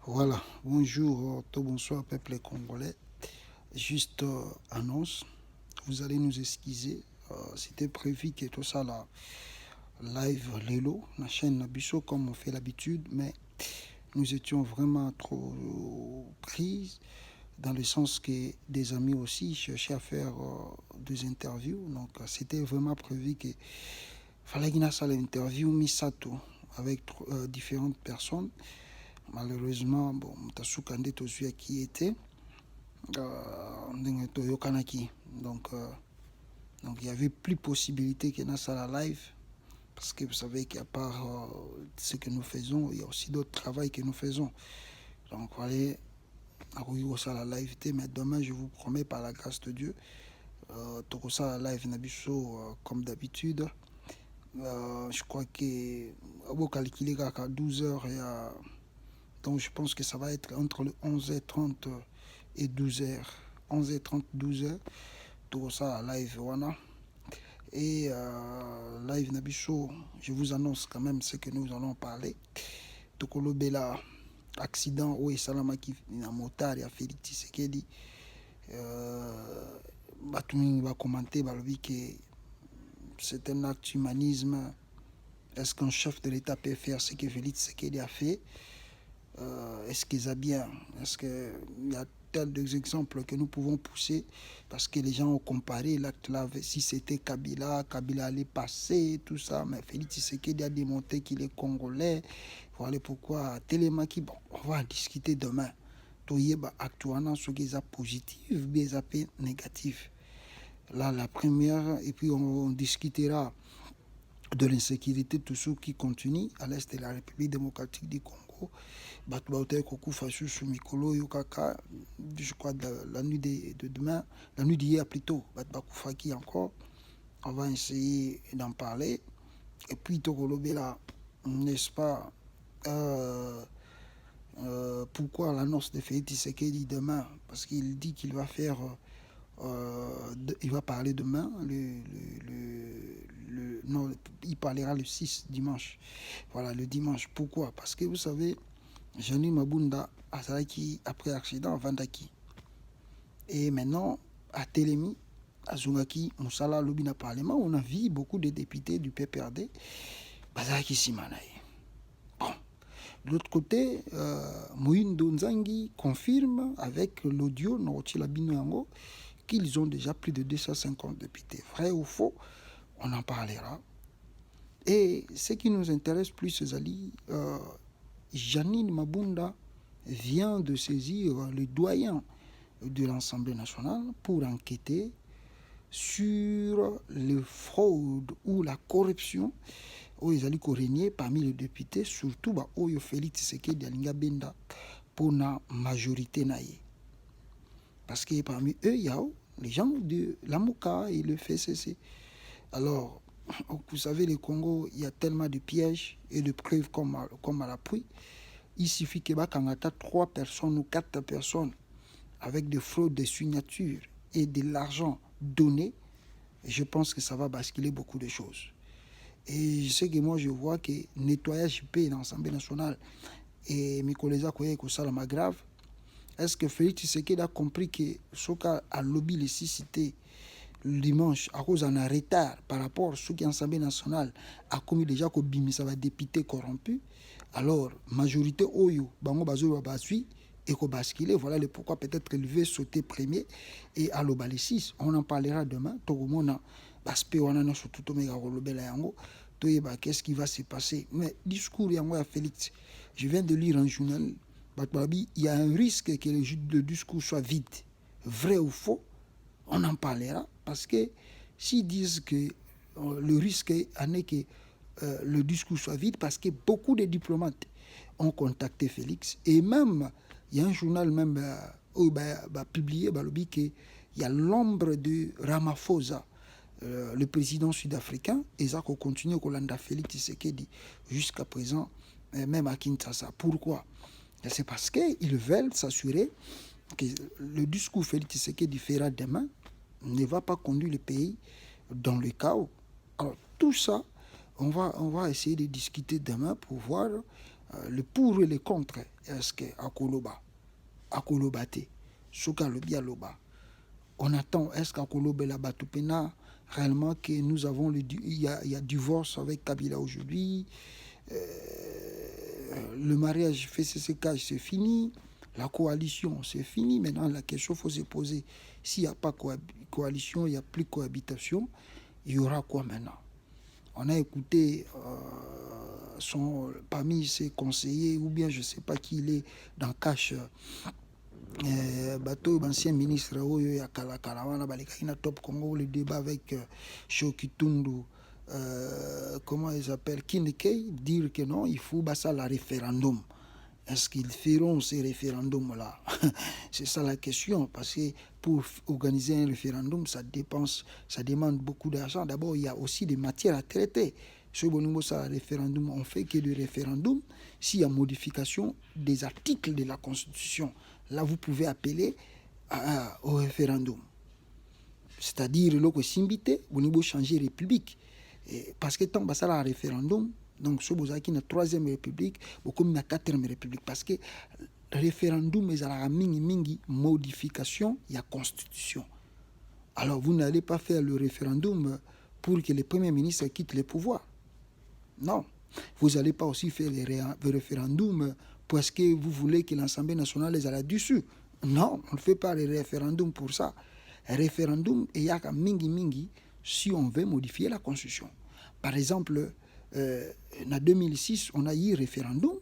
Voilà, bonjour, tout bonsoir peuple congolais. Juste annonce, vous allez nous excuser. C'était prévu que tout ça là, live Lelo, la chaîne Nabiso comme on fait l'habitude, mais nous étions vraiment trop pris dans le sens que des amis aussi cherchaient à faire des interviews. Donc c'était vraiment prévu que fallait qu'il y ait l'interview Misato avec différentes personnes. Malheureusement, bon, Mutasuka Tozua qui était. Donc, donc il n'y avait plus possibilité qu'il y ait ça la live. Parce que vous savez qu'à part ce que nous faisons, il y a aussi d'autres travaux que nous faisons. Donc, il fallait arriver ça la live. Mais demain, je vous promets par la grâce de Dieu, tout ça la live Nabiso comme d'habitude. Je crois que vous calculez qu'à 12h, donc je pense que ça va être entre le 11h30 et 12h. 11h30, 12h. Tout ça live voilà. Et live Nabiso, je vous annonce quand même ce que nous allons parler. Tokolo Bela, accident où est Salamaki, un motard, il a Félix Tshisekedi. Batumi va commenter, que c'est un acte d'humanisme. Est-ce qu'un chef de l'État peut faire ce que Félix Tshisekedi a fait? Est-ce qu'ils a bien? Est-ce qu'il y a tels exemples que nous pouvons pousser parce que les gens ont comparé l'acte là, si c'était Kabila allait passer, tout ça, mais Félix Tshisekedi a démontré qu'il est congolais. Voilà pourquoi Télémaki, bon, on va en discuter demain. Toyeba actuellement ce qui est positif, mais négatif. Là, la première, et puis on discutera de l'insécurité, tout ce qui continue à l'est de la République démocratique du Congo. Je crois la nuit de demain, la nuit d'hier plutôt, qui encore. On va essayer d'en parler. Et puis, là, n'est-ce pas, pourquoi l'annonce de Félix Tshisekedi demain? Parce qu'il dit qu'il va faire, il va parler demain, non, il parlera le 6 dimanche. Voilà, le dimanche. Pourquoi? Parce que vous savez, Jeanine Mabunda Azalaki après accident à Vandaki. Et maintenant, à Télémi, à Zungaki, Moussala, Lobina Parlement, on a vu beaucoup de députés du PPRD, Bazaki Simanaï. Bon. De l'autre côté, Moïndo Nzangi confirme avec l'audio Norotila Binoyango qu'ils ont déjà plus de 250 députés. Vrai ou faux, on en parlera. Et ce qui nous intéresse plus, Zali, Jeanine Mabunda vient de saisir le doyen de l'Assemblée nationale pour enquêter sur les fraudes ou la corruption où ils allaient régner parmi les députés, surtout où Félix Tshisekedi Alinga Benda pour la majorité naïe. Parce que parmi eux, il y a les gens de l'AMOCA et le FCC. Alors, vous savez, le Congo, il y a tellement de pièges et de preuves comme à l'appui. Il suffit que quand 3 personnes ou 4 personnes avec des fraudes de signatures et de l'argent donné, je pense que ça va basculer beaucoup de choses. Et je sais que moi, je vois que nettoyage pays dans l'Assemblée nationale et mes collègues que ça la grave. Est-ce que Félix Tshisekedi a compris que ce qu'a lobby les 6 cités le dimanche à cause d'un retard par rapport à ce qui est l'Assemblée nationale a commis déjà que Bimisa va député corrompu? Alors, majorité Oyo, Bango Bazo Basui, et qu'on basculer, voilà le pourquoi peut-être élever, sauter premier et à l'obali 6. On en parlera demain. Tout le monde a surtout qu'est-ce qui va se passer? Mais discours à Félix, je viens de lire un journal, il y a un risque que le discours soit vide. Vrai ou faux, on en parlera. Parce que s'ils disent que le risque est que le discours soit vide, parce que beaucoup de diplomates ont contacté Félix, et même il y a un journal même publié qu'il y a l'ombre de Ramaphosa, le président sud-africain, et ça continue au Landa Félix Tshisekedi jusqu'à présent, même à Kinshasa. Pourquoi? C'est parce qu'ils veulent s'assurer que le discours Félix Tshisekedi fera demain ne va pas conduire le pays dans le chaos. Alors tout ça, on va essayer de discuter demain pour voir le pour et le contre, est-ce que Akolobate, Souka le Bialoba. On attend, est-ce qu'Akolobe la Batupena, réellement que nous avons, il y a divorce avec Kabila aujourd'hui, le mariage fait ses cages, c'est fini, la coalition, c'est fini. Maintenant, la question faut se poser, s'il n'y a pas coalition, il n'y a plus cohabitation, il y aura quoi maintenant? On a écouté parmi ses conseillers, ou bien je ne sais pas qui il est dans Cache, bateau ancien ministre Oyo ya Kalakalawana, Balikina Top Congo, le débat avec Shokitundu, comment ils appellent, Kinekei, dire que non, il faut ça la référendum. Est-ce qu'ils feront ces référendums-là? C'est ça la question, parce que pour organiser un référendum, ça demande beaucoup d'argent. D'abord, il y a aussi des matières à traiter. Sur le référendum, on fait que le référendum, s'il y a modification des articles de la Constitution, là, vous pouvez appeler au référendum. C'est-à-dire, le Simbité, vous pouvez changer République. Parce que tant que ça, le référendum, donc, ce qui est la 3e République, comme la 4e République, parce que le référendum est à la modification, il y a constitution. Alors, vous n'allez pas faire le référendum pour que le Premier ministre quitte le pouvoir. Non. Vous n'allez pas aussi faire le référendum parce que vous voulez que l'Assemblée nationale les aille dessus. Non, on ne fait pas le référendum pour ça. Un référendum, il y a mingi si on veut modifier la Constitution. Par exemple, en 2006, on a eu un référendum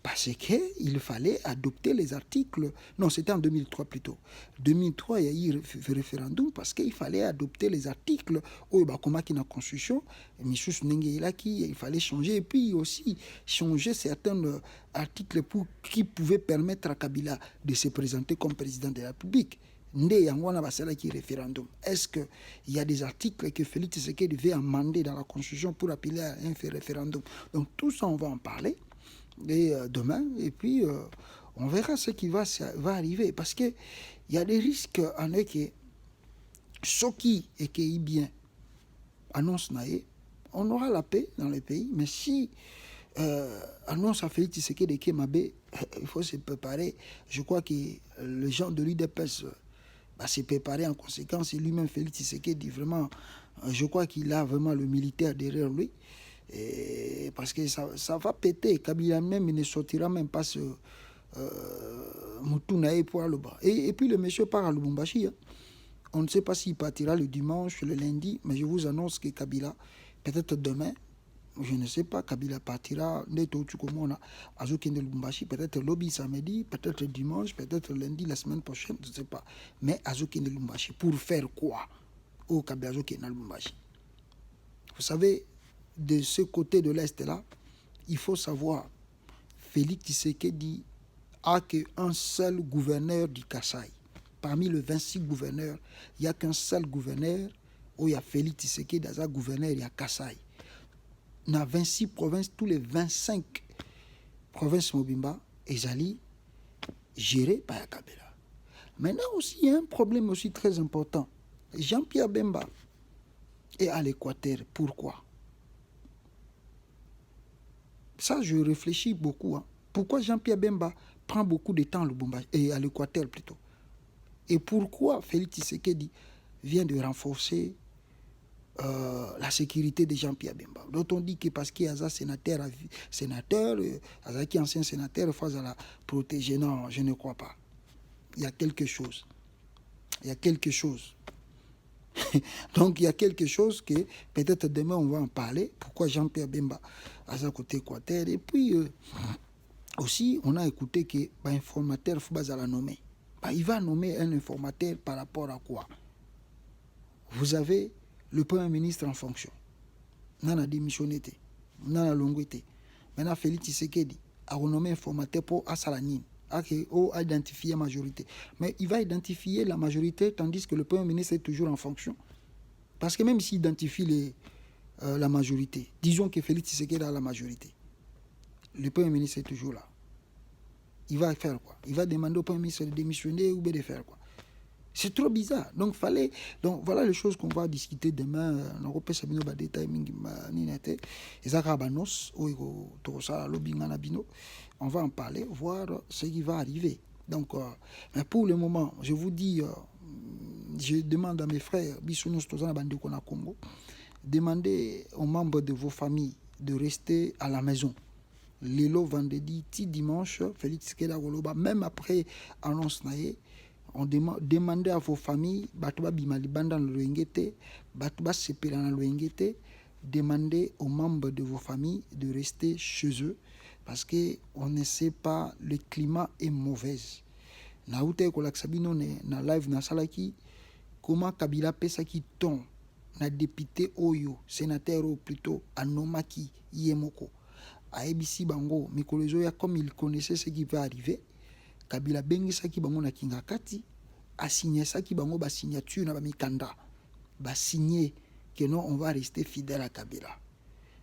parce qu'il fallait adopter les articles. Non, c'était en 2003 plutôt. En 2003, il y a eu un référendum parce qu'il fallait adopter les articles. Comme dans la Constitution, il fallait changer. Et puis aussi, changer certains articles qui pouvaient permettre à Kabila de se présenter comme président de la République. Référendum. Est-ce qu'il y a des articles que Félix Tshisekedi devait amender dans la Constitution pour appeler à un référendum? Donc tout ça, on va en parler demain, et puis on verra ce qui va arriver. Parce qu'il y a des risques en eux que ce qui est bien annonce naïe, on aura la paix dans le pays, mais si annonce à Félix Tshisekedi que Mabé, il faut se préparer. Je crois que les gens de l'UDPS s'est préparé en conséquence, et lui-même Félix Tshisekedi vraiment, je crois qu'il a vraiment le militaire derrière lui, parce que ça va péter. Kabila même, il ne sortira même pas ce Moutunae pour le bas. Et puis le monsieur part à Lubumbashi. On ne sait pas s'il partira le dimanche, le lundi, mais je vous annonce que Kabila, peut-être demain, je ne sais pas, Kabila partira, peut-être lobby samedi, peut-être dimanche, peut-être lundi, la semaine prochaine, je ne sais pas. Mais Azokine Lubumbashi, pour faire quoi au Kabila Azokine Lubumbashi? Vous savez, de ce côté de l'Est-là, il faut savoir, Félix Tshisekedi a qu'un seul gouverneur du Kasaï. Parmi les 26 gouverneurs, il n'y a qu'un seul gouverneur, où il y a Félix Tshisekedi, dans un gouverneur, il y a Kasaï. Dans 26 provinces, tous les 25 provinces Mobimba, Ezali, gérées par Kabila. Maintenant aussi, il y a un problème aussi très important. Jean-Pierre Bemba est à l'Équateur. Pourquoi? Ça, je réfléchis beaucoup. Pourquoi Jean-Pierre Bemba prend beaucoup de temps à l'Équateur plutôt? Et pourquoi Félix Tshisekedi vient de renforcer la sécurité de Jean-Pierre Bemba, dont on dit que parce qu'il y a un sénateur, qui est ancien sénateur, il faut la protéger. Non, je ne crois pas. Il y a quelque chose. Donc il y a quelque chose que peut-être demain on va en parler. Pourquoi Jean-Pierre Bemba à sa côté Équateur? Et puis aussi, on a écouté que l'informateur, il faut la nommer. Il va nommer un informateur par rapport à quoi? Vous avez le Premier ministre en fonction. On a démissionné. On a longuité. Maintenant, Félix Tshisekedi a renommé informateur pour Assalanine, à identifier la majorité. Mais il va identifier la majorité tandis que le Premier ministre est toujours en fonction. Parce que même s'il identifie la majorité, disons que Félix Tshisekedi a la majorité, le Premier ministre est toujours là. Il va faire quoi? Il va demander au Premier ministre de démissionner ou de faire quoi? C'est trop bizarre. Donc, voilà les choses qu'on va discuter demain. On va en parler, voir ce qui va arriver. Donc, mais pour le moment, je vous dis, je demande à mes frères, Congo, demandez aux membres de vos familles de rester à la maison. Lelo vendredi, dimanche, Félix Keda Goloba, même après annonce naé, on demandait à vos familles, Batuba Bimaliban dans le Luengete, Batuba Sepera dans le Luengete, demandez aux membres de vos familles de rester chez eux parce qu'on ne sait pas, le climat est mauvais. Naoute Kolaksabino na live na salaki, comment Kabila pesa qui ton, na député Oyo, sénateur ou plutôt Anomaki Yemoko, a ABC Bango, Mikolozoya, comme il connaissait ce qui va arriver, Kabila bengi saki bango na kingakati, a signé saki bango ba signature na ba mikanda, ba signé que non on va rester fidèle à Kabila.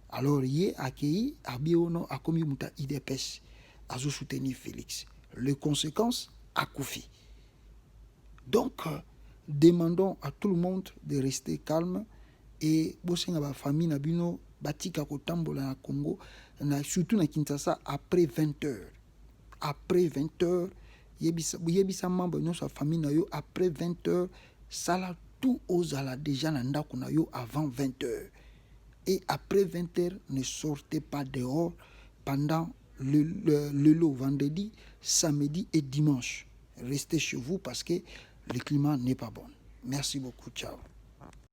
Alors yé accueilli a biono a commis muta IDPS a soutenir Félix. Les conséquences à Koufi. Donc demandons à tout le monde de rester calme et bosenga ba famille na bino batika kotambola na Congo surtout na Kinshasa après 20h. Après 20h, yebisa membre de sa famille na yo après 20h, ça la tout aux ala déjà nanda kuna yo avant 20h. Et après 20h, ne sortez pas dehors pendant le vendredi, samedi et dimanche. Restez chez vous parce que le climat n'est pas bon. Merci beaucoup. Ciao.